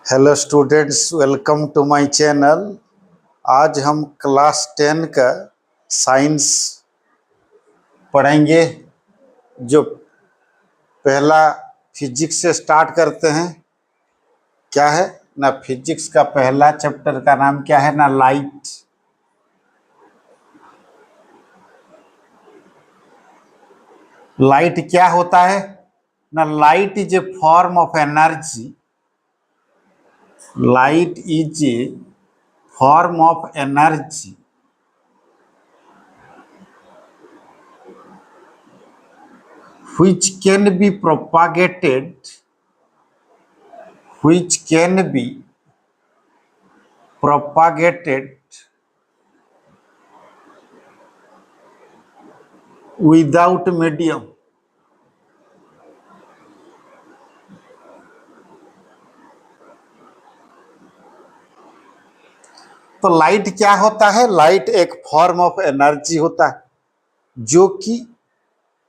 Hello students, welcome to my channel. आज हम class 10 का साइंस पढ़ेंगे। जो पहला फिजिक्स से स्टार्ट करते हैं। क्या है ना, फिजिक्स का पहला चैप्टर का नाम क्या है ना, लाइट। लाइट क्या होता है ना, light is a form of energy. Light is a form of energy which can be propagated without medium। तो लाइट क्या होता है? लाइट एक फॉर्म ऑफ एनर्जी होता है जो कि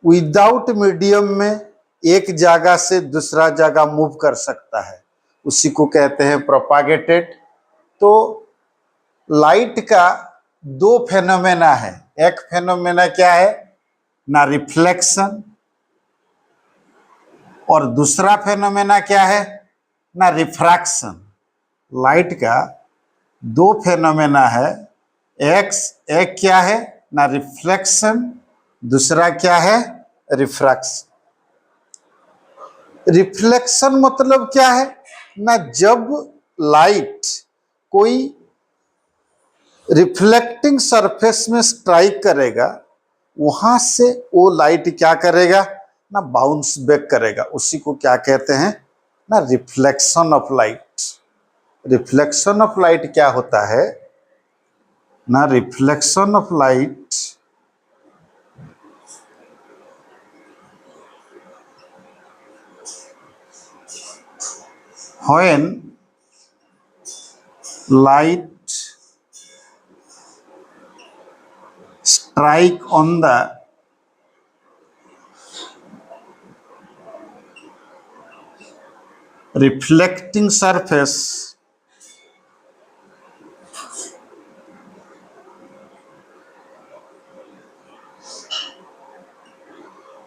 विदाउट मीडियम में एक जगह से दूसरा जगह मूव कर सकता है, उसी को कहते हैं प्रोपागेटेड। तो लाइट का दो फेनोमेना है। एक फेनोमेना क्या है ना, रिफ्लेक्शन, और दूसरा फेनोमेना क्या है ना, रिफ्रैक्शन। लाइट का दो फेनोमेना है। एक क्या है ना, रिफ्लेक्शन, दूसरा क्या है, रिफ्रैक्शन। रिफ्लेक्शन मतलब क्या है ना, जब लाइट कोई रिफ्लेक्टिंग सरफेस में स्ट्राइक करेगा, वहां से वो लाइट क्या करेगा ना, बाउंस बैक करेगा। उसी को क्या कहते हैं ना, reflection of light. Reflection of light क्या होता है ना, reflection of light when light strike on the reflecting surface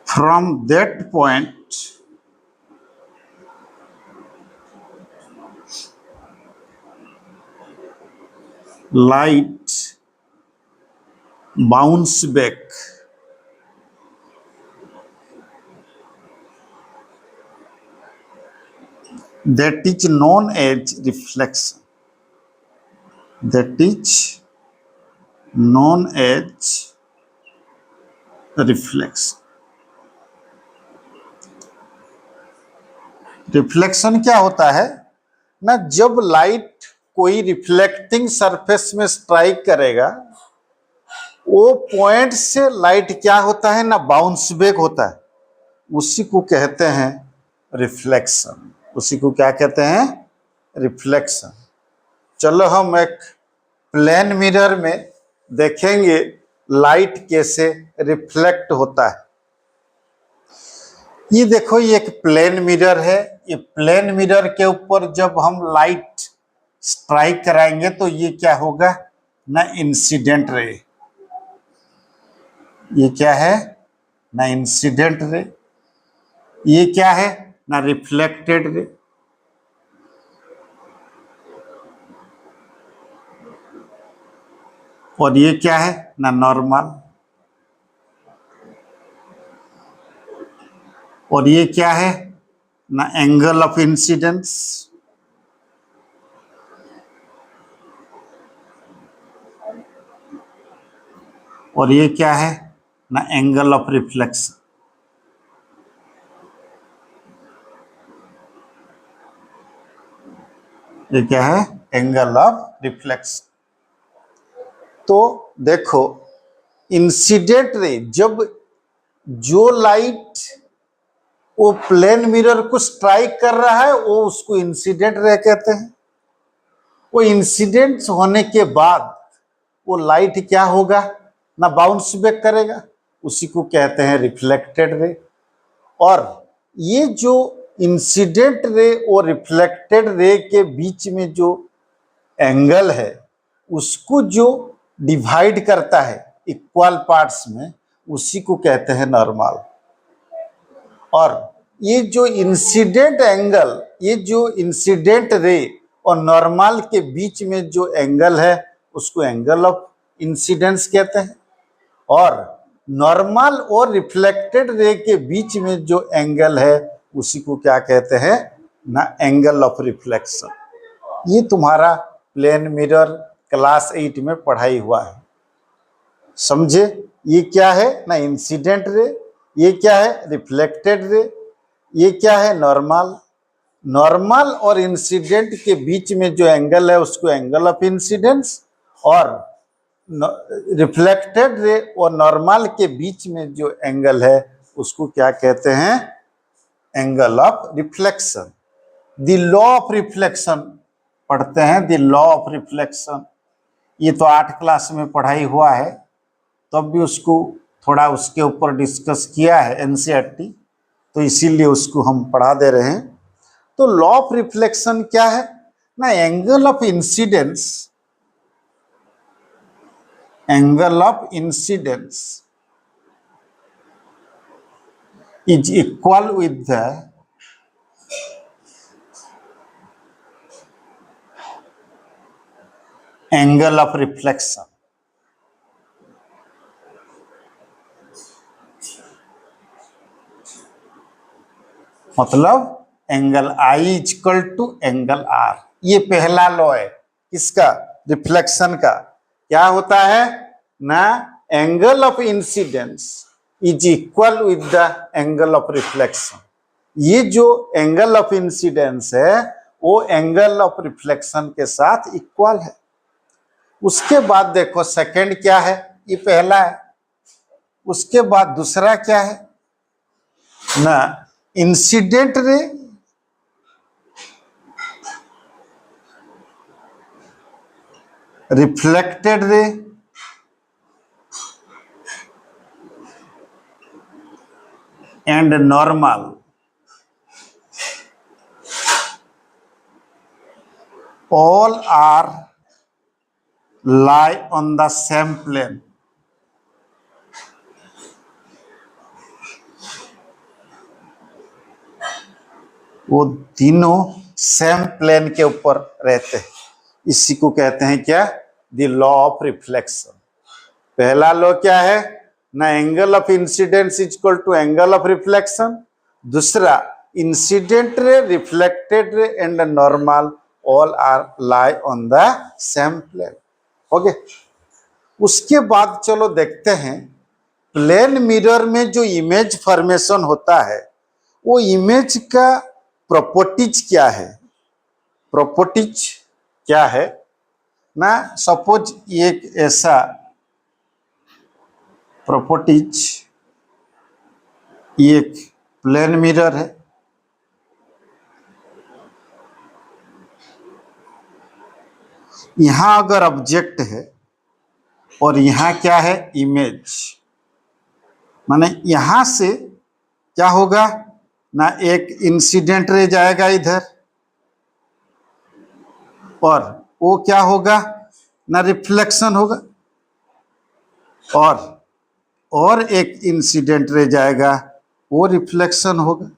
from that point light bounce back, that is known as reflection। that is known as reflection। Reflection क्या होता है ना, जब light कोई रिफ्लेक्टिंग सरफेस में स्ट्राइक करेगा, वो point से लाइट क्या होता है ना, बाउंस बैक होता है। उसी को कहते हैं रिफ्लेक्शन। उसी को क्या कहते हैं, रिफ्लेक्शन। चलो हम एक प्लेन मिरर में देखेंगे लाइट कैसे रिफ्लेक्ट होता है। ये देखो, ये एक प्लेन मिरर है। ये प्लेन मिरर के ऊपर जब हम लाइट स्ट्राइक कराएंगे तो ये क्या होगा ना, इंसिडेंट रे। ये क्या है ना, इंसिडेंट रे। ये क्या है ना, रिफ्लेक्टेड रे। और ये क्या है ना, नॉर्मल। और ये क्या है ना, एंगल ऑफ इंसिडेंस। और ये क्या है ना, एंगल ऑफ रिफ्लेक्शन। ये क्या है, एंगल ऑफ रिफ्लेक्शन। तो देखो, इंसिडेंट रे, जब जो लाइट वो प्लेन मिरर को स्ट्राइक कर रहा है, वो उसको इंसिडेंट रे कहते हैं। वो इंसिडेंट होने के बाद वो लाइट क्या होगा ना, बाउंस बैक करेगा। उसी को कहते हैं रिफ्लेक्टेड रे। और ये जो इंसिडेंट रे और रिफ्लेक्टेड रे के बीच में जो एंगल है उसको जो डिवाइड करता है इक्वल पार्ट्स में, उसी को कहते हैं नॉर्मल। और ये जो इंसिडेंट एंगल, ये जो इंसिडेंट रे और नॉर्मल के बीच में जो एंगल है उसको एंगल ऑफ इंसिडेंस कहते हैं। और नॉर्मल और रिफ्लेक्टेड रे के बीच में जो एंगल है उसी को क्या कहते हैं ना, एंगल ऑफ रिफ्लेक्शन। ये तुम्हारा प्लेन मिरर क्लास 8 में पढ़ाई हुआ है, समझे। ये क्या है ना, इंसिडेंट रे, ये क्या है रिफ्लेक्टेड रे, ये क्या है नॉर्मल। नॉर्मल और इंसिडेंट के बीच में जो एंगल है उसको एंगल ऑफ इंसिडेंस, और रिफ्लेक्टेड रे और नॉर्मल के बीच में जो एंगल है उसको क्या कहते हैं, angle of reflection. The law of reflection पढ़ते हैं, द लॉ ऑफ रिफ्लेक्शन। ये तो 8 क्लास में पढ़ाई हुआ है, तब भी उसको थोड़ा उसके ऊपर डिस्कस किया है एनसीईआरटी, तो इसीलिए उसको हम पढ़ा दे रहे हैं। तो लॉ ऑफ रिफ्लेक्शन क्या है ना, angle of incidence, angle of incidence is equal with the angle of reflection। मतलब angle I equal to angle R। ये पहला लॉ है किसका, रिफ्लेक्शन का। क्या होता है ना, angle of incidence is equal with the angle of reflection. ये जो एंगल ऑफ इंसिडेंस है वो एंगल ऑफ रिफ्लेक्शन के साथ इक्वल है। उसके बाद देखो सेकंड क्या है, ये पहला है। उसके बाद दूसरा क्या है ना, incident ray reflected ray and normal all are lie on the same plane। वो तीनों सेम प्लेन के ऊपर रहते हैं, इसी को कहते हैं क्या, द लॉ ऑफ रिफ्लेक्शन। पहला लॉ क्या है ना, angle of incidence equal to angle of reflection. दूसरा, incident ray reflected ray and normal all are lie on the same plane. Okay, उसके बाद चलो देखते हैं प्लेन मिरर में जो इमेज फॉर्मेशन होता है वो इमेज का प्रॉपर्टीज क्या है। प्रॉपर्टीज क्या है ना, सपोज एक ऐसा प्रॉपर्टीज, एक प्लेन मिरर है, यहां अगर ऑब्जेक्ट है और यहां क्या है इमेज, माने यहां से क्या होगा ना, एक इंसिडेंट रे जाएगा इधर और वो क्या होगा ना, रिफ्लेक्शन होगा। और एक इंसिडेंट रे जाएगा, वो रिफ्लेक्शन होगा।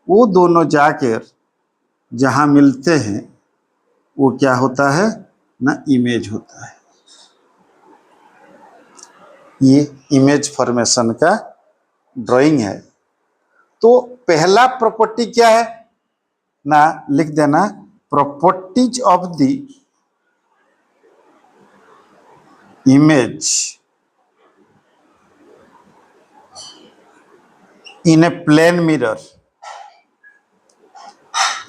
वो दोनों जाकर जहां मिलते हैं वो क्या होता है ना, इमेज होता है। ये इमेज फॉर्मेशन का ड्राइंग है। तो पहला प्रॉपर्टी क्या है ना, लिख देना, properties of the image in a plane mirror,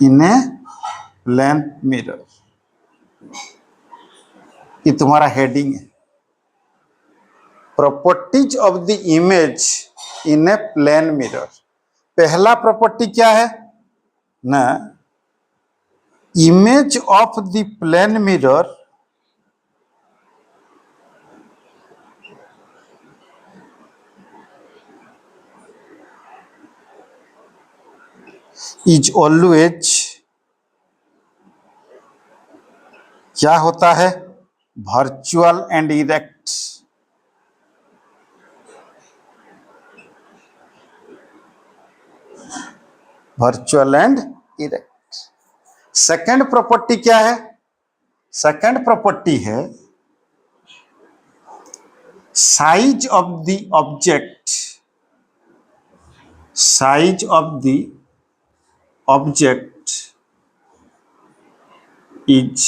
in a plane mirror. ये तुम्हारा हेडिंग है, properties of the image in a plane mirror. पहला प्रॉपर्टी क्या है ना, image of the plane mirror is always क्या होता है, virtual and erect. Virtual and erect. Second property क्या है, सेकंड प्रॉपर्टी है size of the object, size of the object is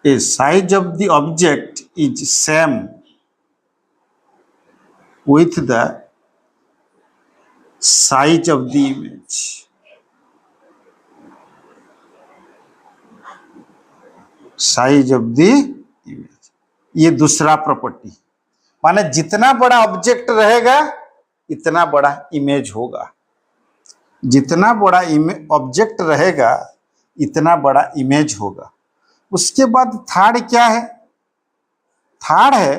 a size of the object is same with the size of the image। Size of the image, ये दूसरा property. माने जितना बड़ा object रहेगा इतना बड़ा इमेज होगा, जितना बड़ा ऑब्जेक्ट रहेगा इतना बड़ा इमेज होगा। उसके बाद थर्ड क्या है, थर्ड है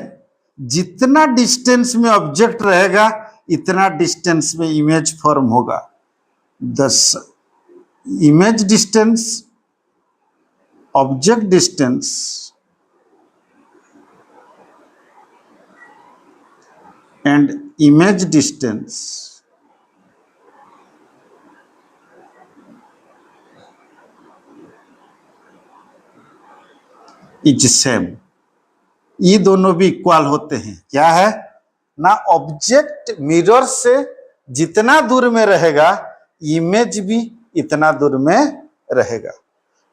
जितना डिस्टेंस में ऑब्जेक्ट रहेगा इतना डिस्टेंस में इमेज फॉर्म होगा। The image distance, object distance and image distance is same. ये दोनों भी इक्वल होते हैं। क्या है ना, ऑब्जेक्ट मिरर से जितना दूर में रहेगा इमेज भी इतना दूर में रहेगा।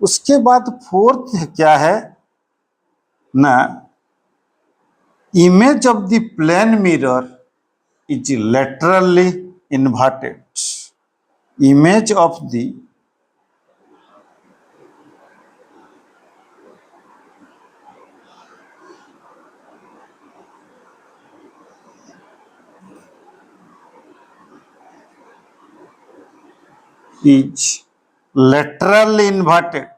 उसके बाद फोर्थ क्या है ना, image of the plane mirror is laterally inverted. Image of the is laterally inverted।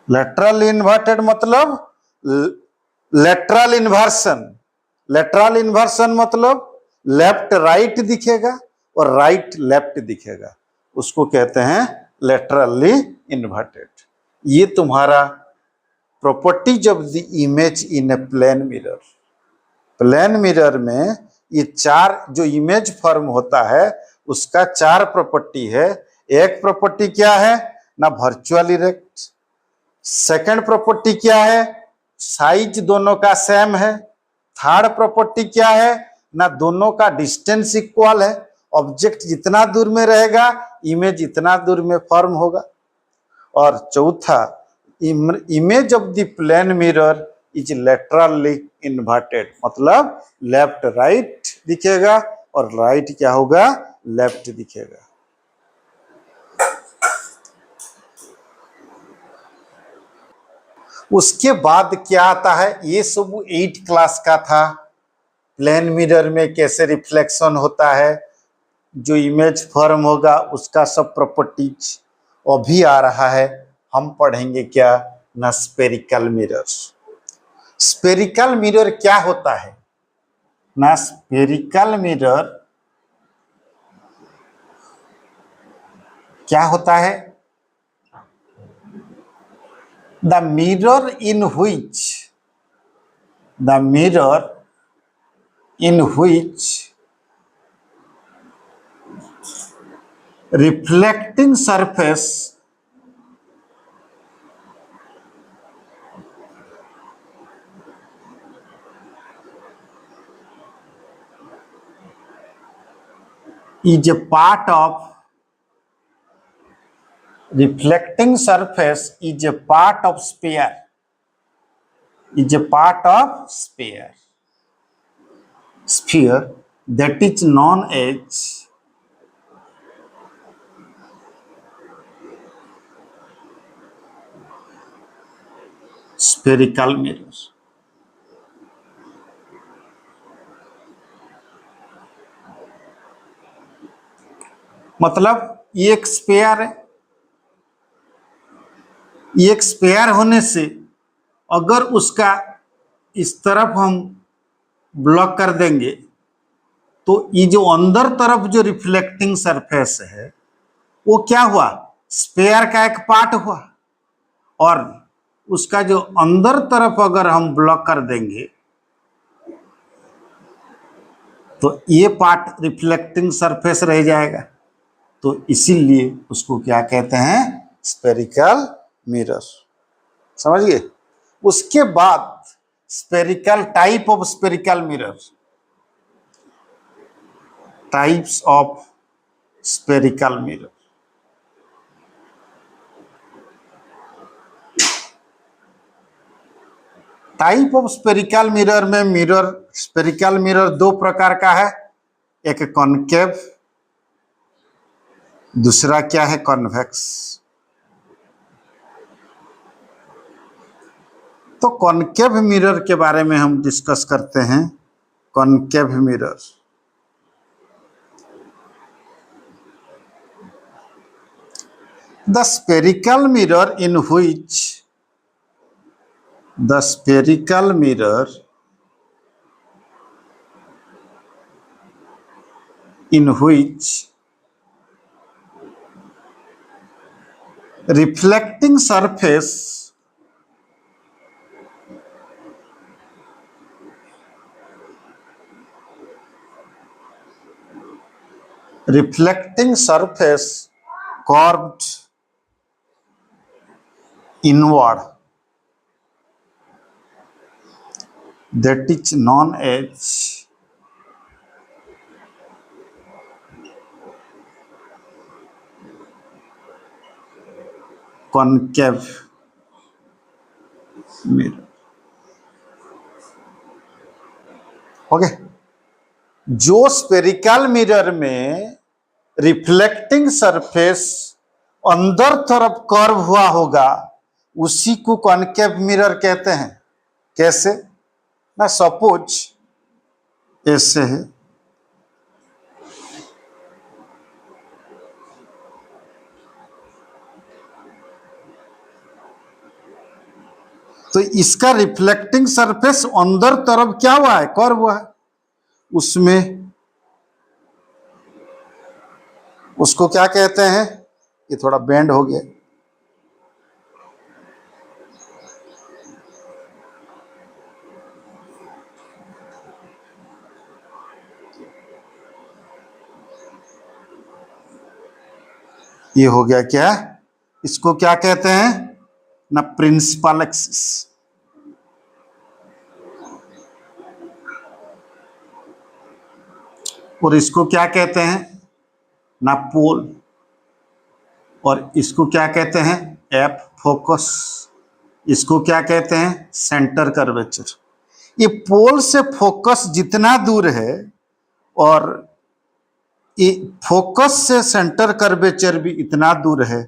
laterally inverted मतलब lateral inversion। lateral inversion मतलब लेफ्ट राइट दिखेगा और राइट लेफ्ट दिखेगा, उसको कहते हैं laterally inverted। ये तुम्हारा properties of the image in a plane mirror. Plane mirror में ये चार जो इमेज फॉर्म होता है उसका चार प्रॉपर्टी है। एक प्रॉपर्टी क्या है ना, वर्चुअल इरेक्ट। सेकंड प्रॉपर्टी क्या है, साइज दोनों का सेम है। थर्ड प्रॉपर्टी क्या है ना, दोनों का डिस्टेंस इक्वल है। ऑब्जेक्ट जितना दूर में रहेगा इमेज इतना दूर में फॉर्म होगा। और चौथा, image of the plane mirror is laterally inverted, मतलब लेफ्ट राइट दिखेगा और राइट क्या होगा, लेफ्ट दिखेगा। उसके बाद क्या आता है, ये सब 8 क्लास का था। प्लेन मिरर में कैसे रिफ्लेक्शन होता है, जो इमेज फॉर्म होगा उसका सब प्रॉपर्टीज अभी आ रहा है। हम पढ़ेंगे क्या ना, स्फेरिकल मिरर। स्फेरिकल मिरर क्या होता है ना, स्फेरिकल मिरर क्या होता है, the mirror in which reflecting surface is a part of, reflecting surface is a part of sphere, is a part of sphere that is known as spherical mirror। मतलब ये एक स्पेयर है, ये एक spare होने से अगर उसका इस तरफ हम ब्लॉक कर देंगे तो ये जो अंदर तरफ जो रिफ्लेक्टिंग सरफेस है वो क्या हुआ, स्फेयर का एक पार्ट हुआ, और उसका जो अंदर तरफ अगर हम ब्लॉक कर देंगे तो ये पार्ट रिफ्लेक्टिंग सरफेस रह जाएगा। तो इसीलिए उसको क्या कहते हैं, स्फेरिकल मिरर। समझिए। उसके बाद spherical type of spherical mirror, types of spherical mirror. Type of spherical mirror में स्फेरिकल मिरर दो प्रकार का है, एक कॉनकेव, दूसरा क्या है, कॉन्वेक्स। तो कॉनकेव मिरर के बारे में हम डिस्कस करते हैं। Concave mirror, the spherical mirror in which the spherical mirror in which reflecting surface curved inward, that is known as concave mirror। Okay. जो स्फेरिकल मिरर में रिफ्लेक्टिंग सरफेस अंदर तरफ कर्व हुआ होगा उसी को कॉनकेव मिरर कहते हैं। कैसे ना, सपोज ऐसे है, तो इसका रिफ्लेक्टिंग सरफेस अंदर तरफ क्या हुआ है, कर्व हुआ है, उसमें उसको क्या कहते हैं, ये थोड़ा बेंड हो गया, ये हो गया क्या, इसको क्या कहते हैं ना, प्रिंसिपल एक्सिस। और इसको क्या कहते हैं ना, पोल। और इसको क्या कहते हैं, एफ फोकस। इसको क्या कहते हैं, सेंटर कर्वेचर। ये पोल से फोकस जितना दूर है और ये फोकस से सेंटर कर्वेचर भी इतना दूर है,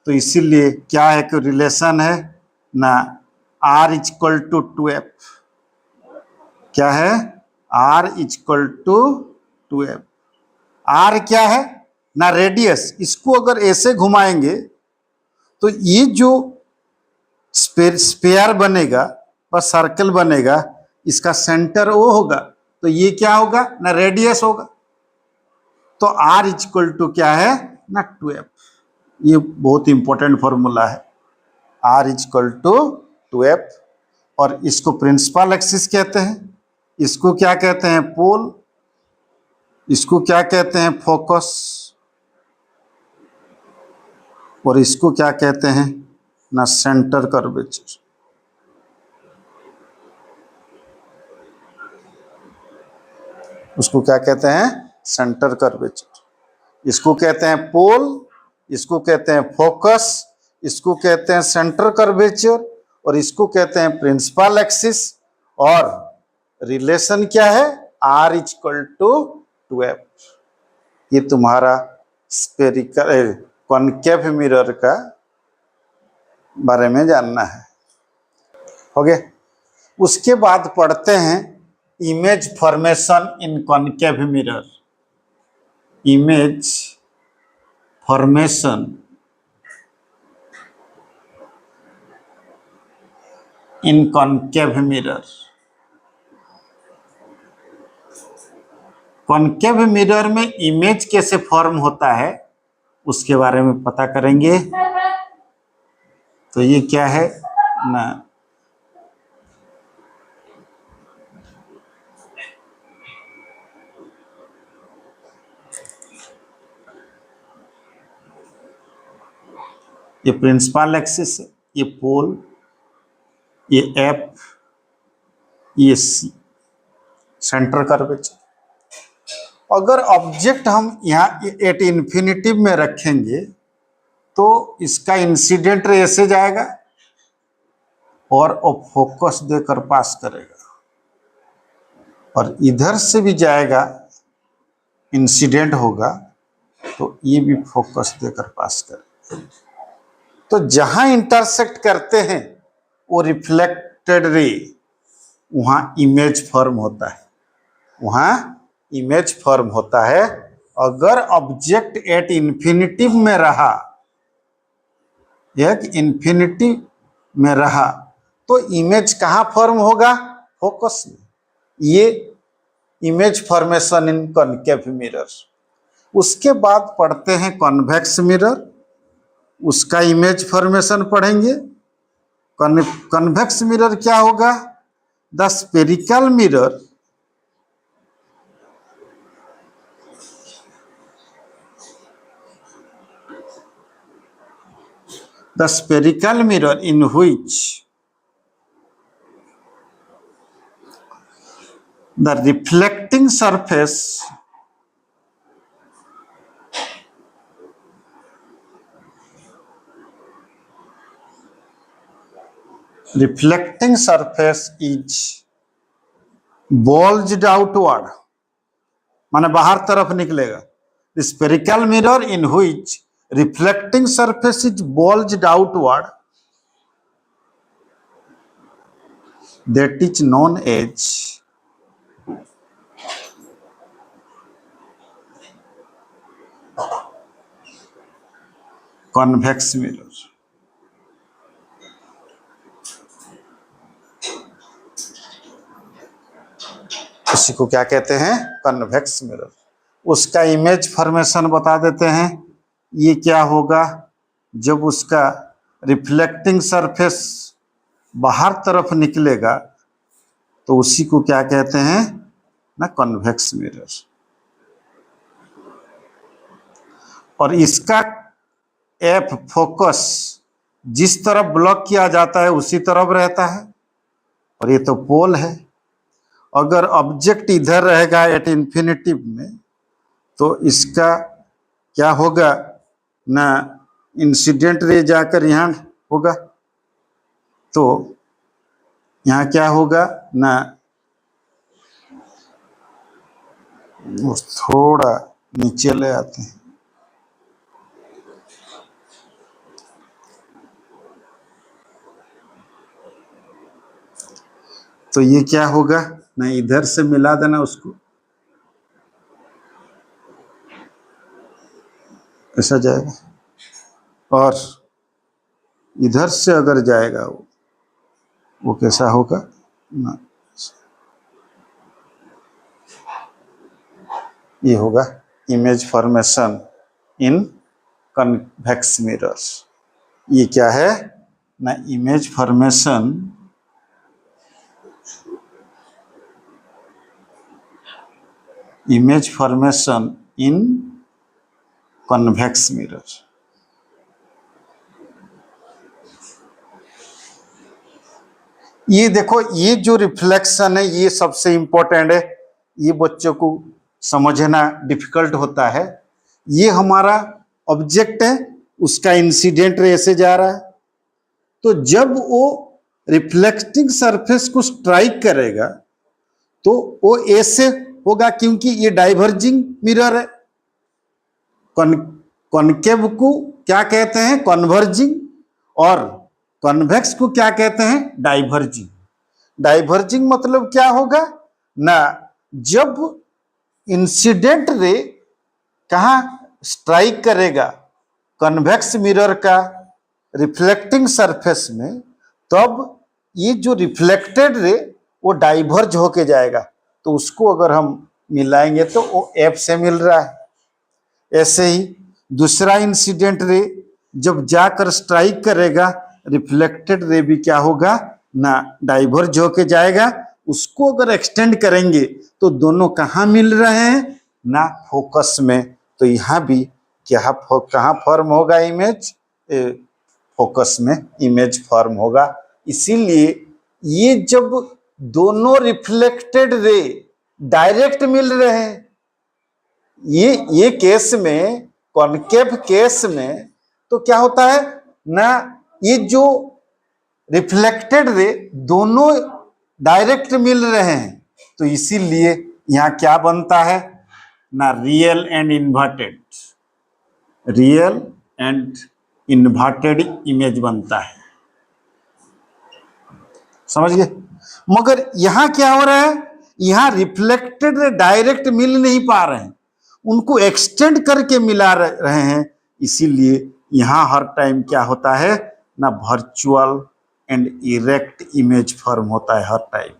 तो इसीलिए क्या है कि रिलेशन है ना, R इक्वल टू 2F। क्या है, R equal to 2F। R क्या है ना, रेडियस। इसको अगर ऐसे घुमाएंगे तो ये जो स्पेयर बनेगा और सर्कल बनेगा, इसका सेंटर वो होगा, तो ये क्या होगा ना, रेडियस होगा। तो R इक्वल टू क्या है ना, 2F। ये बहुत इंपॉर्टेंट फॉर्मूला है, R इक्वल टू 2F। और इसको प्रिंसिपल एक्सिस कहते हैं, इसको क्या कहते हैं, पोल, इसको क्या कहते हैं, फोकस, और इसको क्या कहते हैं ना, सेंटर कर्वेचर। उसको क्या कहते हैं, सेंटर कर्वेचर। इसको कहते हैं पोल, इसको कहते हैं फोकस, इसको कहते हैं सेंटर कर्वेचर, और इसको कहते हैं प्रिंसिपल एक्सिस। और रिलेशन क्या है, R इक्वल टू 2F। ये तुम्हारा स्फेरिकल कॉनकेव मिरर का बारे में जानना है। ओके। उसके बाद पढ़ते हैं इमेज फॉर्मेशन इन कॉनकेव मिरर। इमेज फॉर्मेशन इन कॉनकेव मिरर। कॉनकेव मिरर में इमेज कैसे फॉर्म होता है उसके बारे में पता करेंगे। तो ये क्या है ना, ये प्रिंसिपल एक्सिस है, ये पोल, ये एफ, ये सी, सेंटर कर्वेचर। अगर ऑब्जेक्ट हम यहाँ एट इन्फिनिटिव में रखेंगे तो इसका इंसिडेंट रे ऐसे जाएगा और वो फोकस देकर पास करेगा, और इधर से भी जाएगा, इंसिडेंट होगा तो ये भी फोकस देकर पास करेगा। तो जहां इंटरसेक्ट करते हैं वो रिफ्लेक्टेड रे, वहां इमेज फॉर्म होता है, वहां इमेज फॉर्म होता है। अगर ऑब्जेक्ट एट इन्फिनिटिव में रहा, एक इन्फिनिटी में रहा, तो इमेज कहाँ फॉर्म होगा? फोकस में। ये इमेज फॉर्मेशन इन कॉनकेव मिरर। उसके बाद पढ़ते हैं कॉन्वेक्स मिरर, उसका इमेज फॉर्मेशन पढ़ेंगे। कॉन्वेक्स मिरर क्या होगा? The spherical mirror in which the reflecting surface is bulged outward, माने बाहर तरफ निकलेगा। Spherical mirror in which reflecting surface is bulged outward, that is known as convex mirror। इसी को क्या कहते हैं? Convex mirror. उसका इमेज फॉर्मेशन बता देते हैं। ये क्या होगा? जब उसका रिफ्लेक्टिंग सरफेस बाहर तरफ निकलेगा तो उसी को क्या कहते हैं ना? Convex mirror. और इसका एफ फोकस जिस तरफ ब्लॉक किया जाता है उसी तरफ रहता है, और ये तो पोल है। अगर ऑब्जेक्ट इधर रहेगा एट इन्फिनिटिव में तो इसका क्या होगा ना? इंसिडेंट रे जाकर यहाँ होगा, तो यहाँ क्या होगा ना? थोड़ा नीचे ले आते हैं। तो ये क्या होगा ना? इधर से मिला देना उसको, ऐसा जाएगा, और इधर से अगर जाएगा वो कैसा होगा ना? ये होगा इमेज फॉर्मेशन इन कन्वेक्स मिरर्स। ये क्या है ना? इमेज फॉर्मेशन इन कन्वेक्स मिरर। ये देखो, ये जो रिफ्लेक्शन है ये सबसे इंपॉर्टेंट है, ये बच्चों को समझना डिफिकल्ट होता है। ये हमारा ऑब्जेक्ट है, उसका इंसिडेंट रे से जा रहा है, तो जब वो रिफ्लेक्टिंग सरफेस को स्ट्राइक करेगा तो वो ऐसे होगा, क्योंकि ये डाइवर्जिंग मिरर है। कॉनकेव को क्या कहते हैं? कन्वर्जिंग, और कन्वेक्स को क्या कहते हैं? डाइवर्जिंग। डाइवर्जिंग मतलब क्या होगा ना? जब इंसिडेंट रे कहाँ स्ट्राइक करेगा? कन्वेक्स मिरर का रिफ्लेक्टिंग सरफेस में, तब ये जो रिफ्लेक्टेड रे वो डाइवर्ज होके जाएगा। तो उसको अगर हम मिलाएंगे तो वो एफ से मिल रहा है। ऐसे ही दूसरा इंसिडेंट रे जब जाकर स्ट्राइक करेगा, रिफ्लेक्टेड रे भी क्या होगा ना, डाइवर्ज होके जाएगा। उसको अगर एक्सटेंड करेंगे तो दोनों कहाँ मिल रहे हैं ना, फोकस में। तो यहाँ भी क्या कहाँ फॉर्म होगा इमेज, फोकस में इमेज फॉर्म होगा। इसीलिए ये जब दोनों रिफ्लेक्टेड रे डायरेक्ट मिल रहे हैं, ये केस में, कॉनकेव केस में, तो क्या होता है ना, ये जो रिफ्लेक्टेड रे दोनों डायरेक्ट मिल रहे हैं, तो इसीलिए यहां क्या बनता है ना, real and inverted, real and inverted image बनता है। समझ गए? मगर यहां क्या हो रहा है, यहां रिफ्लेक्टेड रे डायरेक्ट मिल नहीं पा रहे हैं, उनको एक्सटेंड करके मिला रहे हैं। इसीलिए यहां हर टाइम क्या होता है ना, virtual and erect image form होता है। हर time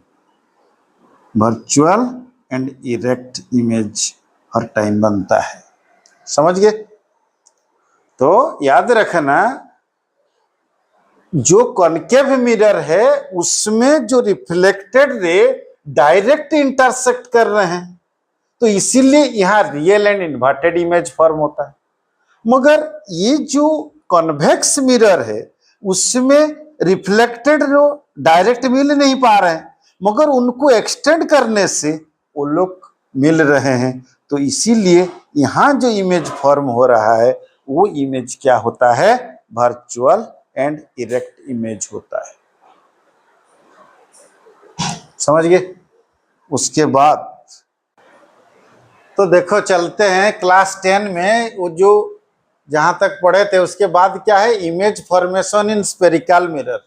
virtual and erect image हर टाइम बनता है। समझ गए? तो याद रखना, जो कॉनकेव मिरर है उसमें जो रिफ्लेक्टेड रे डायरेक्ट इंटरसेक्ट कर रहे हैं, तो इसीलिए यहां real and inverted image form होता है। मगर ये जो कॉन्वेक्स मिरर है उसमें रिफ्लेक्टेड रो डायरेक्ट मिल नहीं पा रहे हैं, मगर उनको एक्सटेंड करने से वो लोग मिल रहे हैं। तो इसीलिए यहां जो इमेज फॉर्म हो रहा है वो इमेज क्या होता है, वर्चुअल एंड इरेक्ट इमेज होता है। समझ गए? उसके बाद तो देखो चलते हैं क्लास 10 में, वो जो जहां तक पढ़े थे उसके बाद क्या है, image formation in spherical mirror.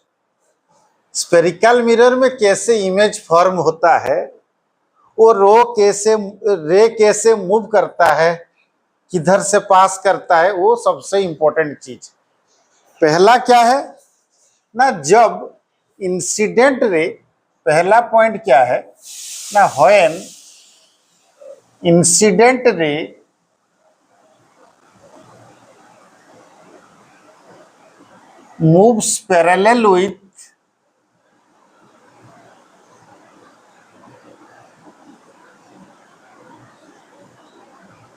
Spherical mirror में कैसे इमेज फॉर्म होता है, वो रे कैसे मूव करता है, किधर से पास करता है, वो सबसे इंपॉर्टेंट चीज। पहला क्या है ना, जब इंसिडेंट रे, पहला पॉइंट क्या है ना, when incident ray moves parallel with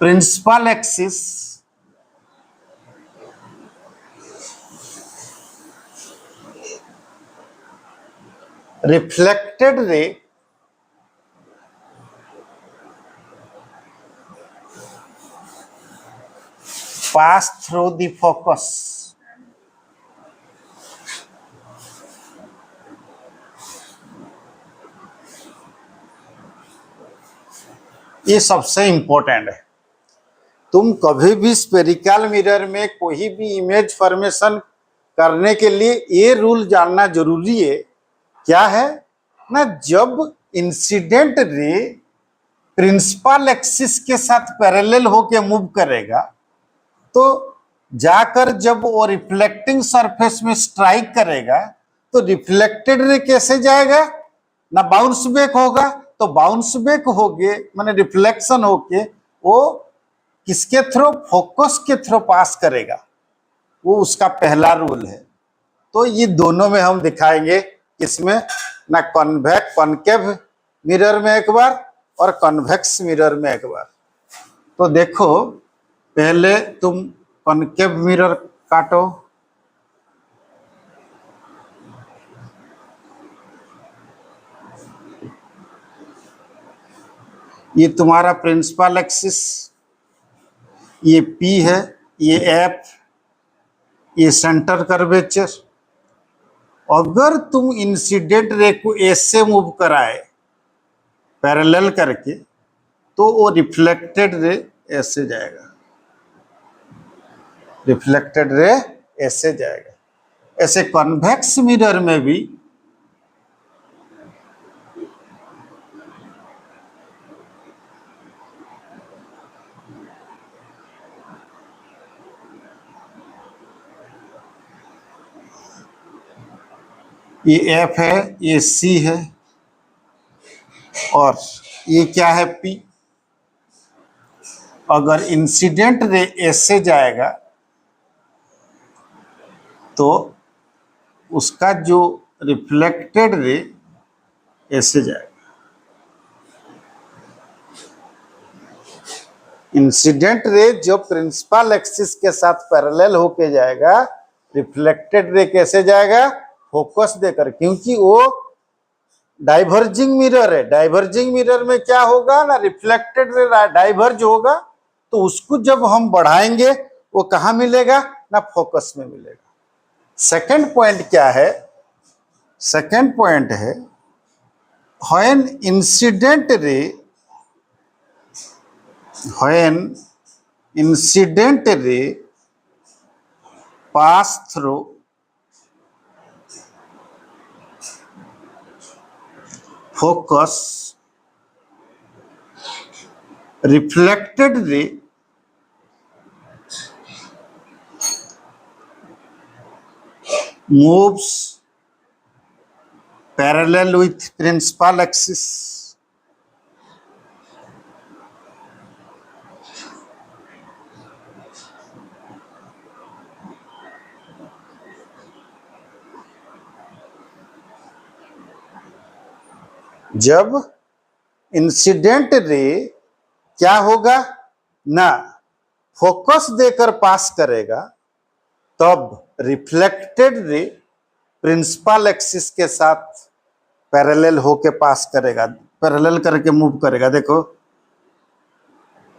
principal axis reflected ray pass through the focus। ये सबसे इंपॉर्टेंट है। तुम कभी भी स्फेरिकल मिरर में कोई भी इमेज फॉर्मेशन करने के लिए ये रूल जानना जरूरी है। क्या है ना, जब इंसिडेंट रे प्रिंसिपल एक्सिस के साथ पैरेलल होके मूव करेगा, तो जाकर जब वो रिफ्लेक्टिंग सरफेस में स्ट्राइक करेगा, तो रिफ्लेक्टेड रे कैसे जाएगा ना, बाउंस बैक होगा। तो बाउंस बैक होगे माने रिफ्लेक्शन होके वो किसके थ्रू, फोकस के थ्रू पास करेगा। वो उसका पहला रूल है। तो ये दोनों में हम दिखाएंगे, किसमें ना, कॉनकेव मिरर में एक बार और कॉन्वेक्स मिरर में एक बार। तो देखो पहले तुम कॉनकेव मिरर काटो। ये तुम्हारा प्रिंसिपल एक्सिस, ये P है, ये F, ये सेंटर कर्वेचर। अगर तुम इंसिडेंट रे को ऐसे मूव कराए पैरेलल करके, तो वो रिफ्लेक्टेड रे ऐसे जाएगा, रिफ्लेक्टेड रे ऐसे जाएगा। ऐसे कॉन्वेक्स मिरर में भी ये F है, ये C है, और ये क्या है, P। अगर इंसिडेंट रे ऐसे जाएगा तो उसका जो रिफ्लेक्टेड रे ऐसे जाएगा। इंसिडेंट रे जो प्रिंसिपल एक्सिस के साथ पैरेलल होके जाएगा, रिफ्लेक्टेड रे कैसे जाएगा? फोकस देकर, क्योंकि वो डाइवर्जिंग मिरर है। डाइवर्जिंग मिरर में क्या होगा ना, रिफ्लेक्टेड रे डाइवर्ज होगा, तो उसको जब हम बढ़ाएंगे वो कहां मिलेगा ना, फोकस में मिलेगा। सेकंड पॉइंट क्या है? सेकंड पॉइंट है when incident ray pass through focus, reflected ray moves parallel with principal axis. जब इंसिडेंट रे क्या होगा ना, फोकस देकर पास करेगा, तब रिफ्लेक्टेड रे प्रिंसिपल एक्सिस के साथ पैरेलल होके पास करेगा, पैरेलल करके मूव करेगा। देखो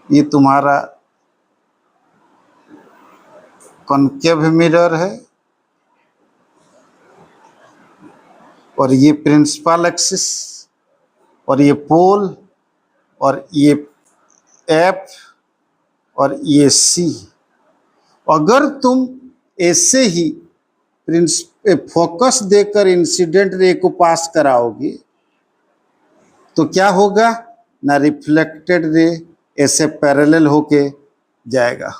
ये तुम्हारा कॉन्केव मिरर है और ये प्रिंसिपल एक्सिस और ये पोल और ये एफ और ये सी। अगर तुम ऐसे ही फोकस देकर इंसिडेंट रे को पास कराओगे तो क्या होगा ना, रिफ्लेक्टेड रे ऐसे पैरेलल होके जाएगा।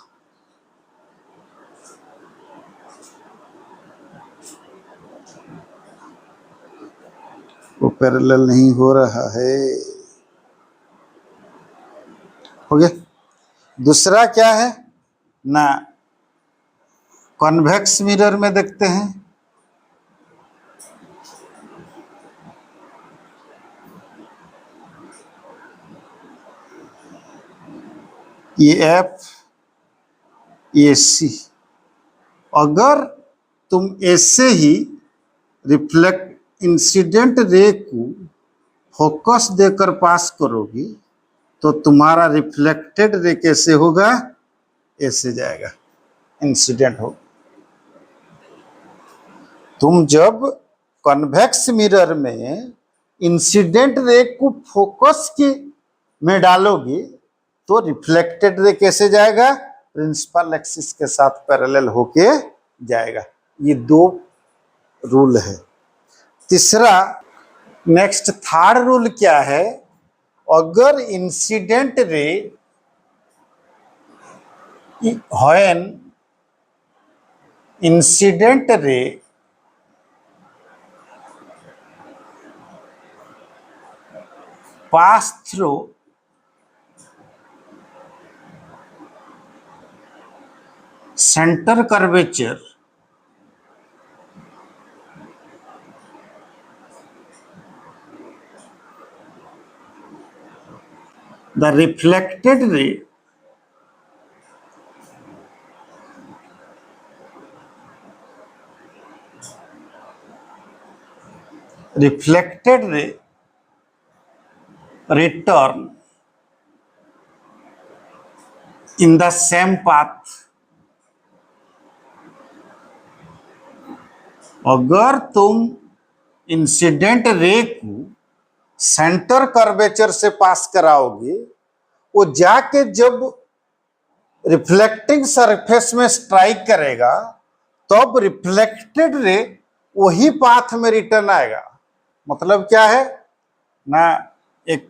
वो पैरेलल नहीं हो रहा है। हो गया। दूसरा क्या है ना, कॉन्वेक्स मिरर में देखते हैं, ये एफ ये सी। अगर तुम ऐसे ही रिफ्लेक्ट इंसिडेंट रे को फोकस देकर पास करोगे तो तुम्हारा रिफ्लेक्टेड रे कैसे होगा, ऐसे जाएगा, इंसिडेंट हो। तुम जब कन्वेक्स मिरर में इंसिडेंट रे को फोकस के में डालोगे तो रिफ्लेक्टेड रे कैसे जाएगा, प्रिंसिपल एक्सिस के साथ पैरेलल होके जाएगा। ये दो रूल है। तीसरा, नेक्स्ट थर्ड रूल क्या है, अगर incident ray when incident ray pass through center curvature, the reflected ray return in the same path। अगर तुम इंसिडेंट रे को सेंटर कर्वेचर से पास कराओगे, वो जाके जब रिफ्लेक्टिंग सरफेस में स्ट्राइक करेगा तब रिफ्लेक्टेड रे वही पाथ में रिटर्न आएगा। मतलब क्या है ना, एक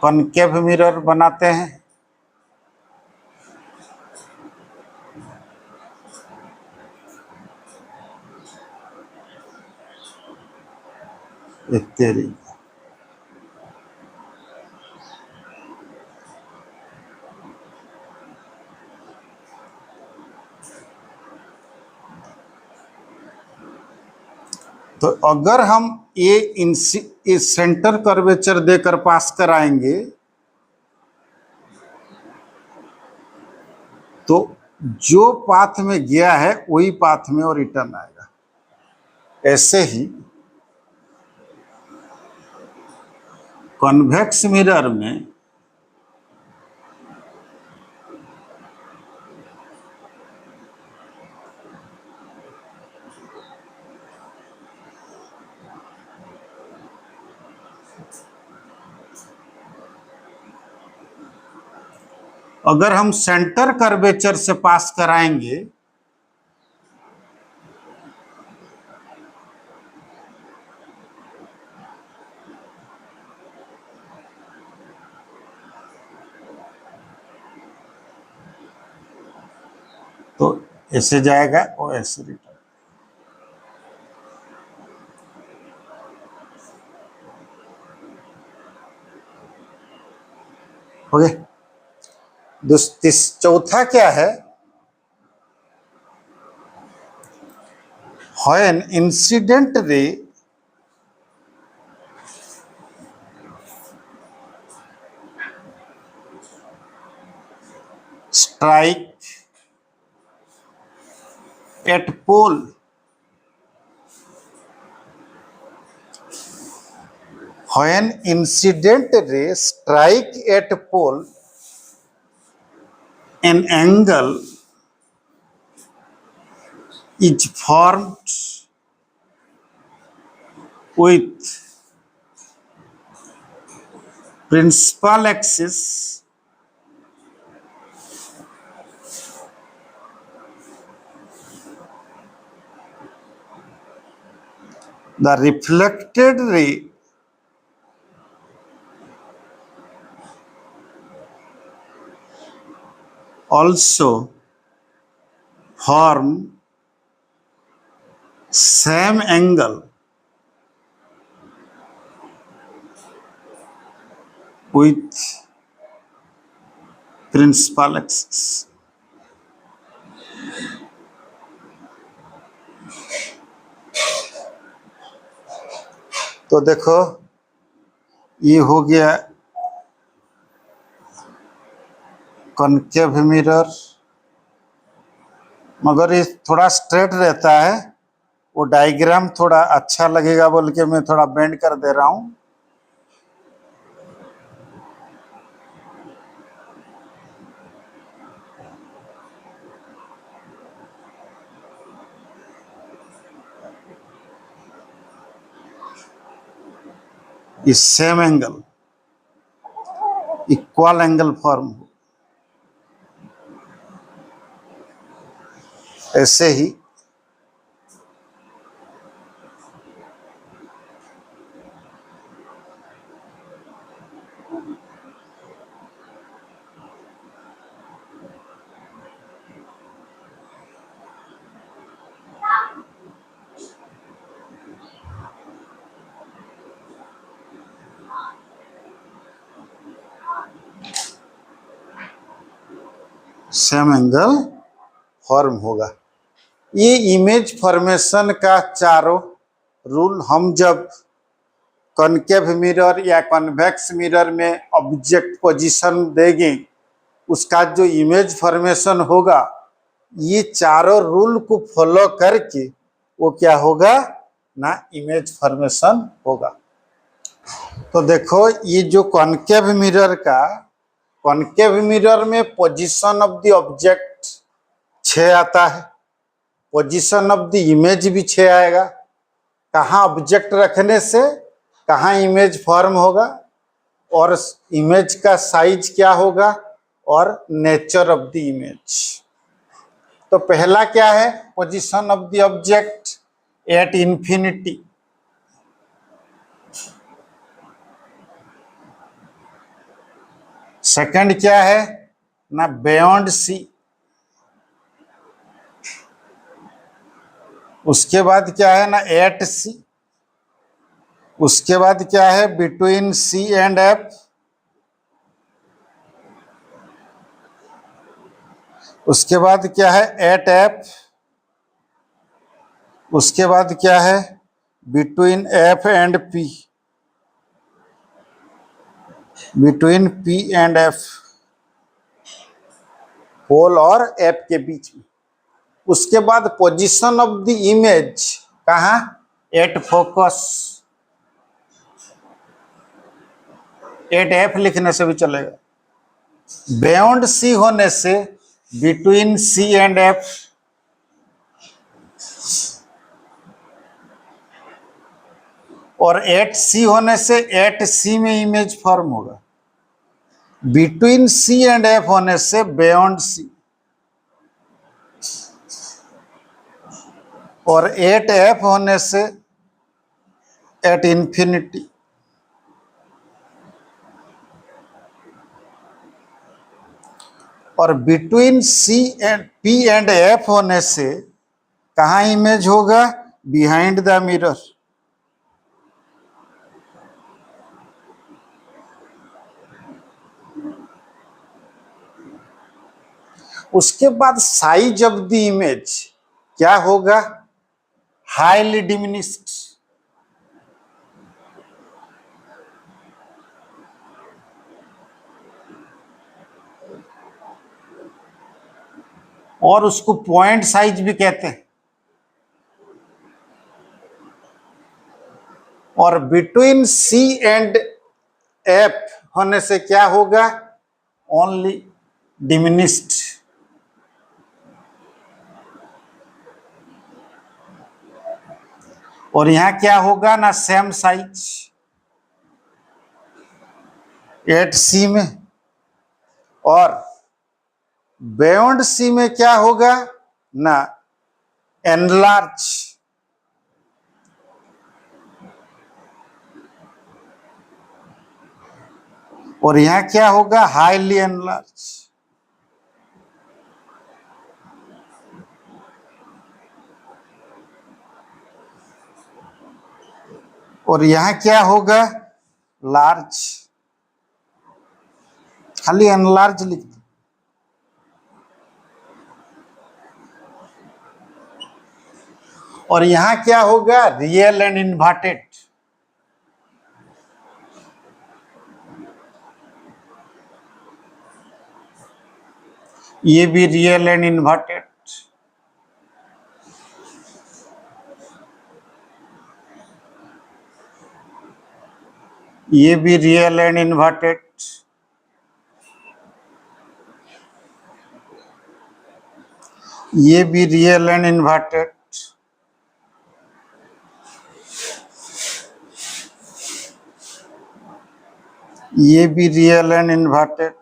कॉन्केव मिरर बनाते हैं, तेरी तो अगर हम ये सेंटर कर्वेचर देकर पास कराएंगे तो जो पाथ में गया है वही पाथ में वो रिटर्न आएगा। ऐसे ही कॉन्वेक्स मिरर में अगर हम सेंटर कर्वेचर से पास कराएंगे तो ऐसे जाएगा और ऐसे रिटर्न। हो गया। चौथा क्या है, when incident ray strike at pole, when incident ray strike at pole, an angle is formed with principal axis the reflected ray also form same angle with principal axis। तो देखो ये हो गया कॉनकेव मिरर, मगर ये थोड़ा straight रहता है, वो डायग्राम थोड़ा अच्छा लगेगा बोल के मैं थोड़ा बेंड कर दे रहा हूं। इस same angle equal angle form हो, ऐसे ही सेम एंगल फॉर्म होगा। ये इमेज फॉर्मेशन का चारों रूल हम जब कॉनकेव मिरर या कॉन्वेक्स मिरर में ऑब्जेक्ट पोजीशन देंगे, उसका जो इमेज फॉर्मेशन होगा, ये चारों रूल को फॉलो करके वो क्या होगा ना, इमेज फॉर्मेशन होगा। तो देखो ये जो कॉनकेव मिरर में पोजीशन ऑफ द ऑब्जेक्ट 6 आता है, पोजीशन ऑफ द इमेज भी 6 आएगा। कहाँ ऑब्जेक्ट रखने से कहाँ इमेज फॉर्म होगा, और इमेज का साइज क्या होगा, और नेचर ऑफ द इमेज। तो पहला क्या है, position of the object at infinity. Second क्या है ना, बियॉन्ड सी। उसके बाद क्या है ना, एट सी। उसके बाद क्या है, बिटवीन सी एंड एफ। उसके बाद क्या है, एट एफ। उसके बाद क्या है, between F and P, between P and F, होल और एफ के बीच में। उसके बाद पोजीशन ऑफ द इमेज कहाँ, एट फोकस, एट एफ लिखने से भी चलेगा। बियॉन्ड सी होने से बिटवीन सी एंड एफ, और एट सी होने से एट सी में इमेज फॉर्म होगा। बिटवीन सी एंड एफ होने से बियॉन्ड सी, और एट एफ होने से एट इंफिनिटी। और between C and P and F होने से कहाँ इमेज होगा, बिहाइंड द मिरर। उसके बाद साइज ऑफ द इमेज क्या होगा, हाईली डिमिनिश्ड। और उसको पॉइंट साइज भी कहते हैं। और बिटवीन सी एंड एफ होने से क्या होगा, ओनली डिमिनिश्ड। और यहां क्या होगा ना, सेम साइज 8C में। और बियॉन्ड सी में क्या होगा ना, एनलार्ज। और यहां क्या होगा, हाईली एनलार्ज। और यहां क्या होगा, लार्ज। खाली एनलार्ज लिख दो। और यहां क्या होगा, रियल एंड इन्वर्टेड। ये भी रियल एंड इन्वर्टेड। ये भी रियल एंड इन्वर्टेड। ये भी रियल एंड इन्वर्टेड। ये भी रियल एंड इन्वर्टेड।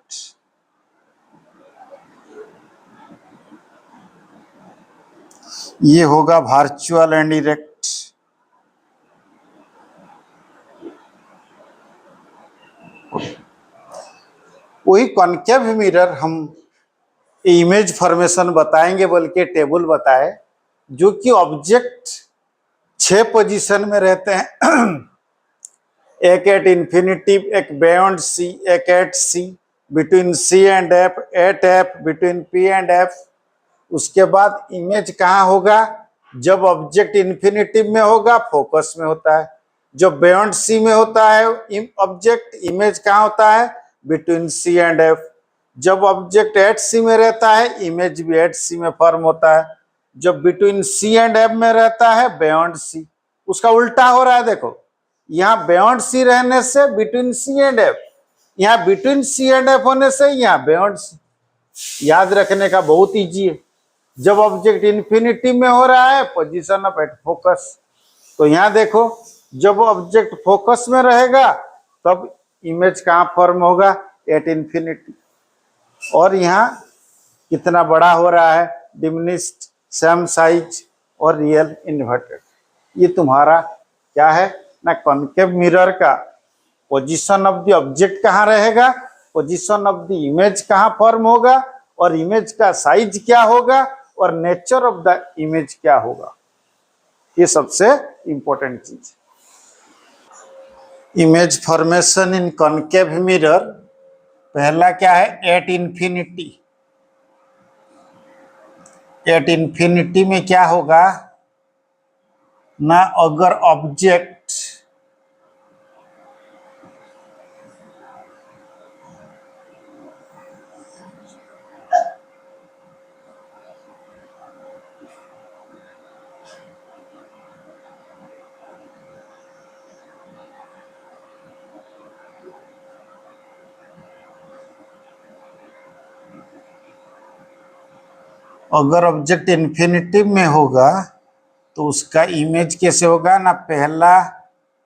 ये होगा वर्चुअल एंड इरेक्ट। वही कॉनकेव मिरर हम इमेज फॉर्मेशन बताएंगे, बल्कि टेबल बताए, जो कि ऑब्जेक्ट 6 पोजीशन में रहते हैं। एक एट इंफिनिटी, एक बियॉन्ड सी, एक at C, between C and F, at F, between P and F. उसके बाद इमेज कहाँ होगा, जब ऑब्जेक्ट इंफिनिटी में होगा फोकस में होता है। जब बियॉन्ड सी में होता है ऑब्जेक्ट, इमेज कहाँ होता है, बिटवीन सी एंड एफ। जब ऑब्जेक्ट एट सी में रहता है इमेज भी एट सी में फॉर्म होता है। जब बिटवीन सी एंड एफ में रहता है बियॉन्ड सी। उसका उल्टा हो रहा है, देखो यहाँ बियॉन्ड सी रहने से बिटवीन सी एंड एफ, यहाँ बिटवीन सी एंड एफ होने से यहाँ बियॉन्ड सी। याद रखने का बहुत इजी है। जब ऑब्जेक्ट इंफिनिटी में हो रहा है पोजीशन ऑफ एट फोकस, तो यहाँ देखो जब ऑब्जेक्ट फोकस में रहेगा तब इमेज कहाँ फॉर्म होगा, एट इंफिनिटी। और यहाँ कितना बड़ा हो रहा है, डिमिनिश्ड, सेम साइज और रियल इन्वर्टेड। ये तुम्हारा क्या है ना, कॉनकेव मिरर का पोजीशन ऑफ द ऑब्जेक्ट कहाँ रहेगा, पोजीशन ऑफ द इमेज कहाँ फॉर्म होगा, और इमेज का साइज क्या होगा, और नेचर ऑफ द इमेज क्या होगा। ये सबसे इंपॉर्टेंट चीज। इमेज फॉर्मेशन इन कॉनकेव मिरर, पहला क्या है, एट इंफिनिटी। एट इंफिनिटी में क्या होगा ना अगर ऑब्जेक्ट अगर ऑब्जेक्ट इन्फिनिटिव में होगा तो उसका इमेज कैसे होगा ना, पहला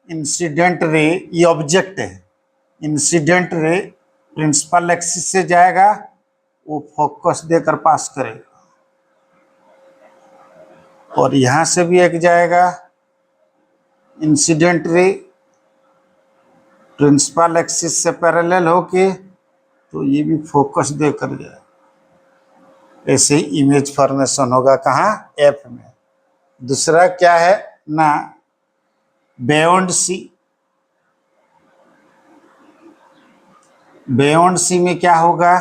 इंसिडेंट रे, ये ऑब्जेक्ट है, इंसिडेंट रे प्रिंसिपल एक्सिस से जाएगा, वो फोकस देकर पास करेगा, और यहां से भी एक जाएगा इंसिडेंट रे प्रिंसिपल एक्सिस से पैरेलल होके, तो ये भी फोकस देकर जाएगा। ऐसे ही इमेज फॉर्मेशन होगा कहाँ, एफ में। दूसरा क्या है ना, बियॉन्ड सी। बियॉन्ड सी में क्या होगा,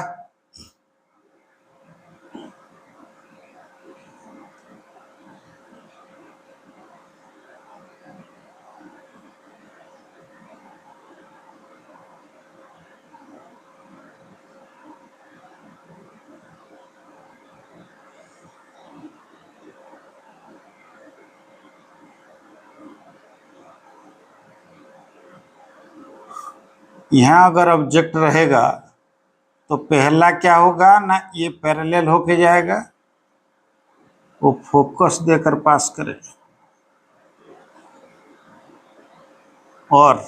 यहां अगर ऑब्जेक्ट रहेगा तो पहला क्या होगा ना, ये पैरेलल होके जाएगा, वो फोकस देकर पास करेगा, और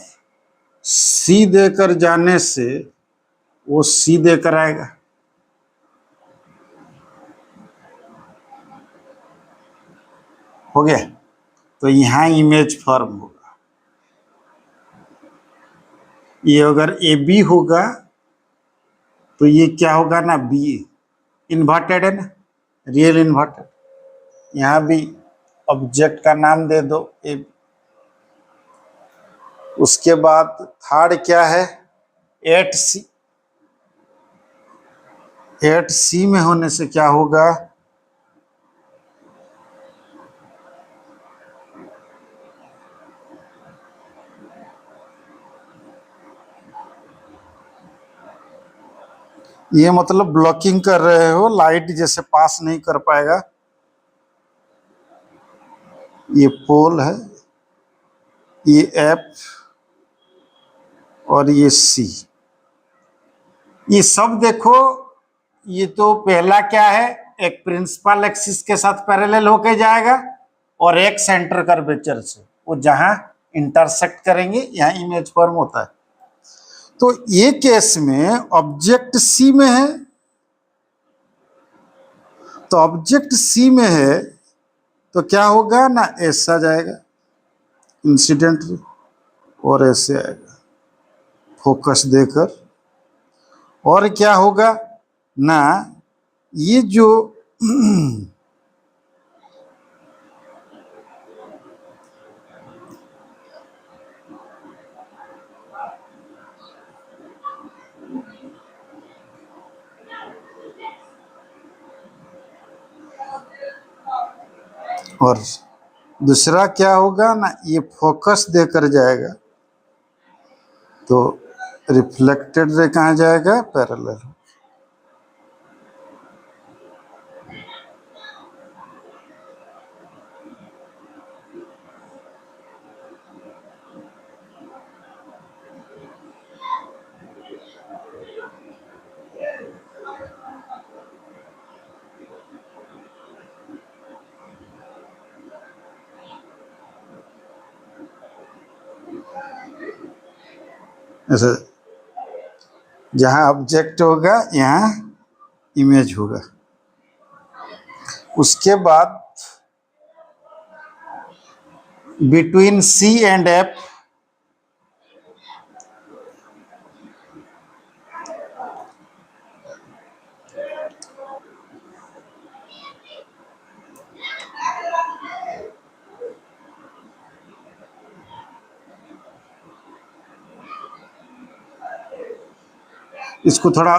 सी देकर जाने से वो सी देकर आएगा। हो गया, तो यहां इमेज फॉर्म होगा। ये अगर ए बी होगा तो ये क्या होगा ना, बी इन्वर्टेड है ना, रियल इन्वर्टेड। यहां भी ऑब्जेक्ट का नाम दे दो ए। उसके बाद थर्ड क्या है, 8C। 8C में होने से क्या होगा, ये मतलब ब्लॉकिंग कर रहे हो, लाइट जैसे पास नहीं कर पाएगा। ये पोल है, ये एफ और ये सी, ये सब देखो, ये तो पहला क्या है, एक प्रिंसिपल एक्सिस के साथ पैरेलल होके जाएगा, और एक सेंटर कर्वेचर से, वो जहां इंटरसेक्ट करेंगे यहां इमेज फॉर्म होता है। तो ये केस में ऑब्जेक्ट सी में है, तो ऑब्जेक्ट सी में है तो क्या होगा ना, ऐसा जाएगा इंसिडेंट, और ऐसे आएगा फोकस देकर। और क्या होगा ना, ये जो और दूसरा क्या होगा ना, ये फोकस देकर जाएगा, तो रिफ्लेक्टेड रे कहाँ जाएगा, पैरेलल। ऐसे जहां ऑब्जेक्ट होगा यहाँ इमेज होगा। उसके बाद बिटवीन सी एंड एफ, इसको थोड़ा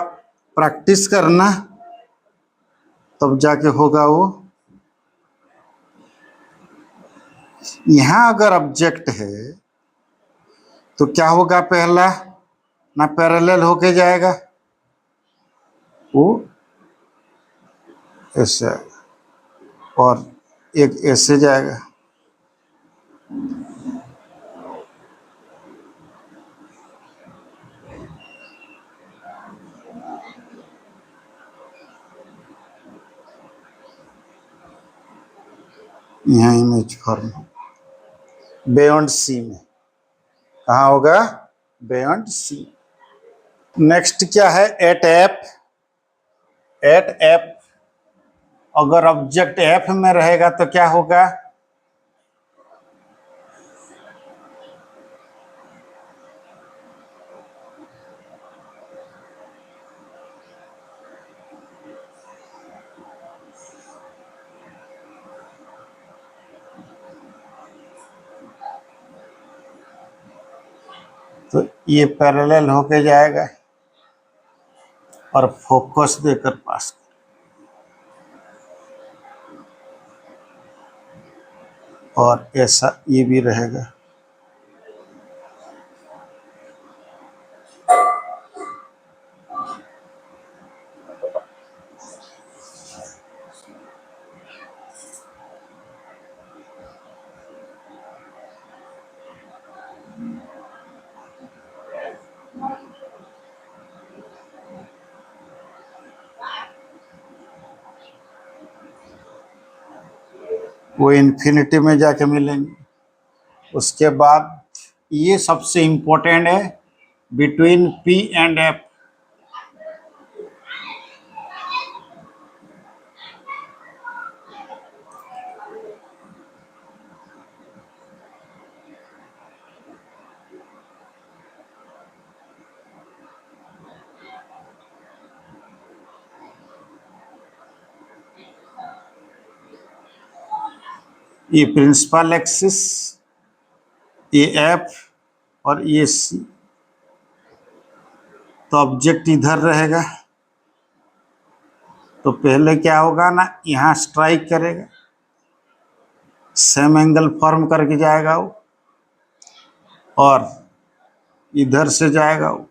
प्रैक्टिस करना तब जाके होगा वो। यहां अगर ऑब्जेक्ट है तो क्या होगा, पहला ना पैरेलल होके जाएगा, वो ऐसे और एक ऐसे जाएगा। यहाँ इमेज फॉर्म बियॉन्ड सी में कहाँ होगा, बियॉन्ड सी। नेक्स्ट क्या है, एट एफ। एट एफ अगर ऑब्जेक्ट एफ में रहेगा तो क्या होगा, तो ये पैरेलल होके जाएगा और फोकस देकर पास, और ऐसा ये भी रहेगा। वो इन्फिनिटी में जाके मिलेंगे। उसके बाद ये सबसे इंपॉर्टेंट है, बिटवीन पी एंड एफ। ये प्रिंसिपल एक्सिस, ये एफ और ये सी, तो ऑब्जेक्ट इधर रहेगा तो पहले क्या होगा ना, यहाँ स्ट्राइक करेगा, सेम एंगल फॉर्म करके जाएगा वो, और इधर से जाएगा वो,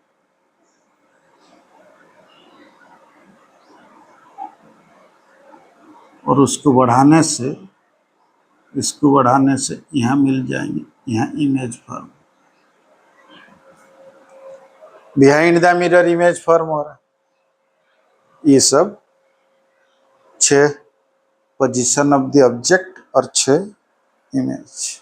और उसको बढ़ाने से, इसको बढ़ाने से यहाँ मिल जाएंगे, यहाँ image form, behind the mirror image form हो रहा है। ये सब 6 पोजीशन ऑफ द ऑब्जेक्ट और 6 इमेज।